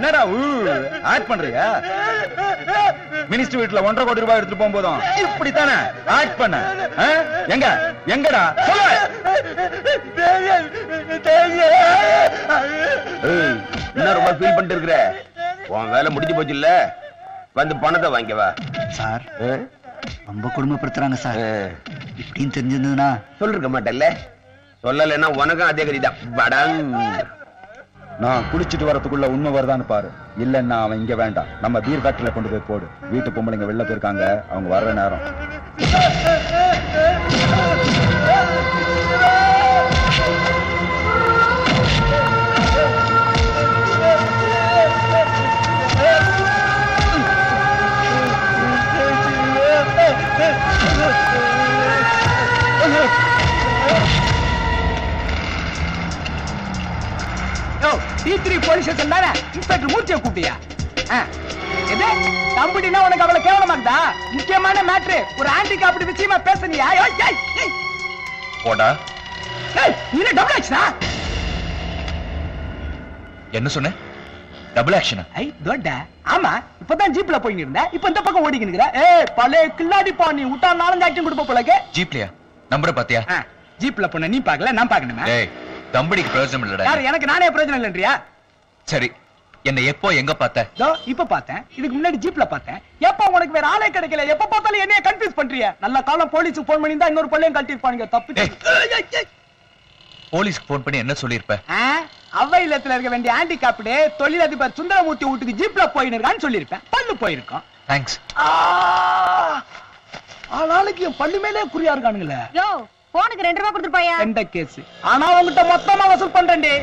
என்னடா ஆக்ட் பண்றியா? மினிஸ்டர் வீட்டுல 1.5 கோடி ரூபாய் எடுத்துட்டு போகும்போதும் இப்படித்தானே ஆக்ட் பண்ண? எங்க எங்கடா சொல்லு. என்ன ரொம்ப ஃபீல் பண்ணிட்டு இருக்கிற? உன் வேலை முடிஞ்சு போச்சு இல்ல? வந்து பணத்தை வாங்கிக்கவா. சார் ரொம்ப குடும்பப்படுத்துறாங்க சார். இப்படின்னு தெரிஞ்சிருந்ததுன்னா சொல்லிருக்க மாட்டேல்ல. சொல்லலைன்னா உனக்கும் அதே கதிதான். படம் நான் குடிச்சிட்டு வரதுக்குள்ள உண்மை வருதான்னு பாரு. இல்லன்னா அவன் இங்க வேண்டாம், நம்ம பீர் ஃபேக்டரியில கொண்டு போய் போடு. வீட்டு பொம்பளைங்க வெளில போயிருக்காங்க, அவங்க வர்ற நேரம். போலீஸ் ஸ்டேஷன் தானே இன்ஸ்பெக்டர் மூர்த்தியை கூப்பிட்டியா? எது தம்பினா உனக்கு அவ்வளவு கேவலமாக்குதா? முக்கியமான மேட்ரு ஒரு ஹேண்டிகாப்ட் விஷயமா பேசுனியா? போடா. நீ டபுள் ஆக்ஷனா? என்ன சொன்ன? டபுள் ஆக்ஷனா? ஐ தோடா. ஆமா, இப்பதான் ஜீப்ல போயிட்டு இருந்த, இப்ப இந்த பக்கம் ஓடிக்கிட்டு இருக்கற. ஏய் பலே கில்லாடி பாணி உட்டா 4 ஆக்ஷன் கொடுப்ப போலக்கு. ஜீப்லயா? நம்பர் பாத்தியா? ஜீப்ல போன நீ பார்க்கல, நான் பார்க்கணுமா? ஏய் தம்படிக்கு பிரயோஜனம் இல்லடா. யார் எனக்கு நானே பிரயோஜனம் இல்லன்றியா? சரி, என்ன எப்போ எங்க பார்த்த? தோ இப்ப பார்த்தேன், இதுக்கு முன்னாடி ஜீப்ல பார்த்தேன். எப்ப உனக்கு வேற ஆளே கிடைக்கல, எப்ப பார்த்தாலும் என்னைய கன்ஃபியூஸ் பண்றிய. நல்ல காலம் போலீஸ்க்கு போன் பண்ணி தான் இன்னொரு பள்ளையும் கழட்டிருப்பாங்க. தப்பு. போலீஸ்க்கு போன் பண்ணி என்ன சொல்லிருப்ப? அவை இல்லத்துல இருக்க வேண்டிய ஹேண்டிகாப்ட் தொழிலதிபர் சுந்தரமூர்த்தி வீட்டுக்கு ஜீப்ல போயிருக்கான்னு சொல்லிருப்பேன். பல்லு போயிருக்கோம். தேங்க்ஸ். ஆளாளுக்கு என் பல்லு மேலே குறியா இருக்கானுங்களே. யோ போனுக்கு 2 ரூபாய் கொடுத்துட்டு போயா. எந்த கேஸ்? ஆனா உங்ககிட்ட மொத்தமா வசூல் பண்றேன்டே.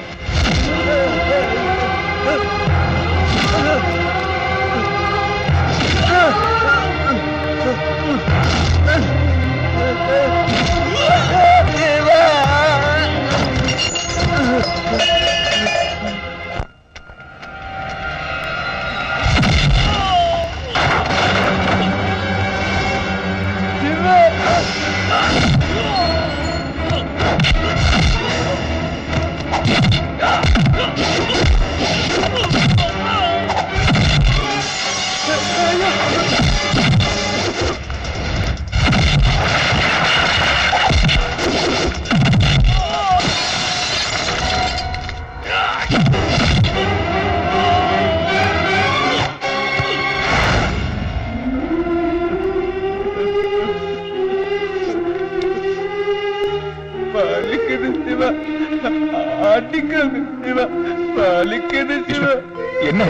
என்ன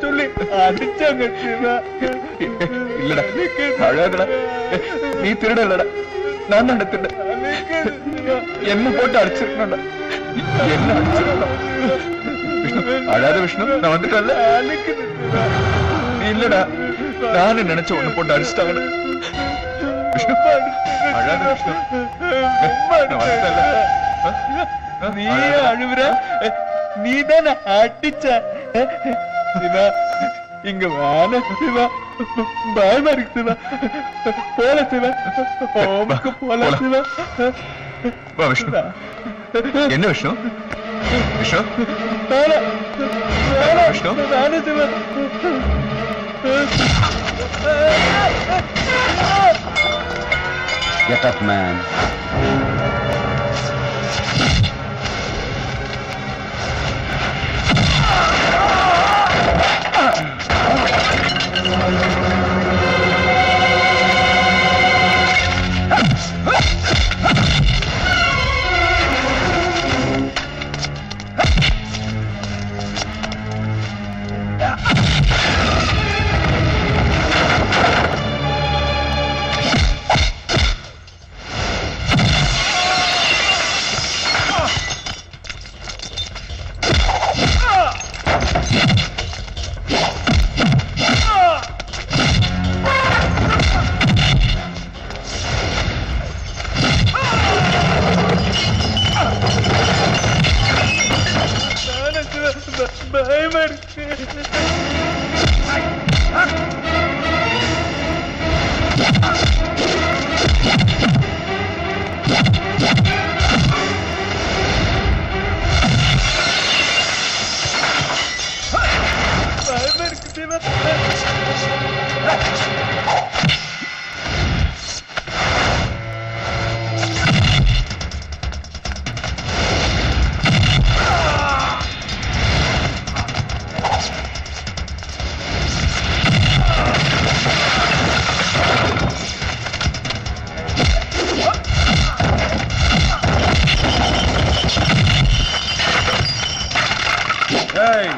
சொல்லி அடிச்சாங்க. இல்லடா அழகடா, நீ திருட இல்லடா, நான் தான் திருட. என்ன போட்டு அடிச்சிருக்கணும்டா, என்ன அடிச்சிருக்கணும். அழாத விஷ்ணு, நான் வந்துட்டேன்ல. இல்லடா, நானு நினைச்ச ஒண்ணு போட்டு அடிச்சிட்டாங்க. விஷ்ணு அழாத விஷ்ணு, நான் வந்துட்டேன்ல. நீ அழுவுற, நீ தானே அடிச்ச. சிவா இங்க வேண சிவா, பயமா இருக்கு சிவா. போல சிவா, ஓமுக்கு போல சிவா. வா விஷ்ணு. என்ன விஷ்ணு? விஷ்ணு விஷ்ணு வேண சிவா. Get up, man. ஏய்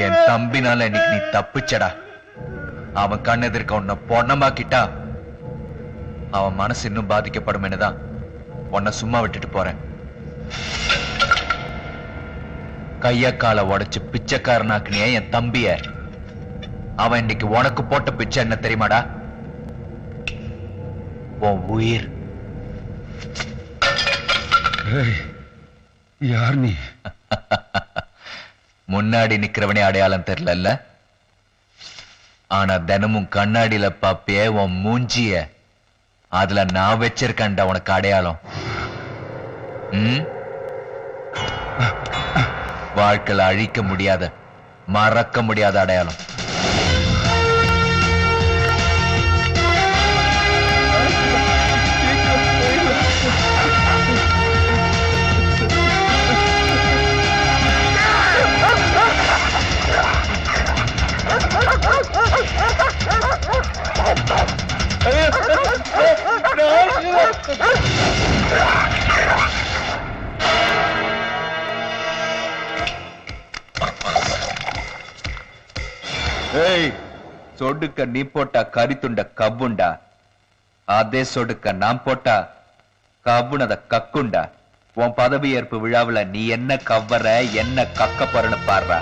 என் தம்பினால இன்னைக்கு நீ தப்பிச்சடா. அவன் கண் எதிர்க்க உன்னை பொண்ணமாக்கிட்டா அவன் மனசு இன்னும் பாதிக்கப்படும் என்னதான் உன்னை சும்மா விட்டுட்டு போறேன். கைய காலை உடைச்சு பிச்சைக்காரனாக்குனிய என் தம்பிய அவன் இன்னைக்கு உனக்கு போட்ட பிச்சை என்ன தெரியுமாடா? உன் உயிர். யார் நீ? முன்னாடி நிக்கிறவனே அடையாளம் தெரியல, ஆனா தினமும் கண்ணாடியில பாப்பிய உன் மூஞ்சிய அதுல நான் வச்சிருக்கேன்டா உனக்கு அடையாளம். வாழ்க்கையில அழிக்க முடியாத மறக்க முடியாத அடையாளம். சொடுக்க நீ போட்டா கரித்துண்ட கவ்வுண்டா, அதே சொடுக்க நான் போட்டா கவ்வுனத கக்குண்டா. உன் பதவி ஏற்பு விழாவுல நீ என்ன கவ்வற என்ன கக்க போறன்னு பாடுறா.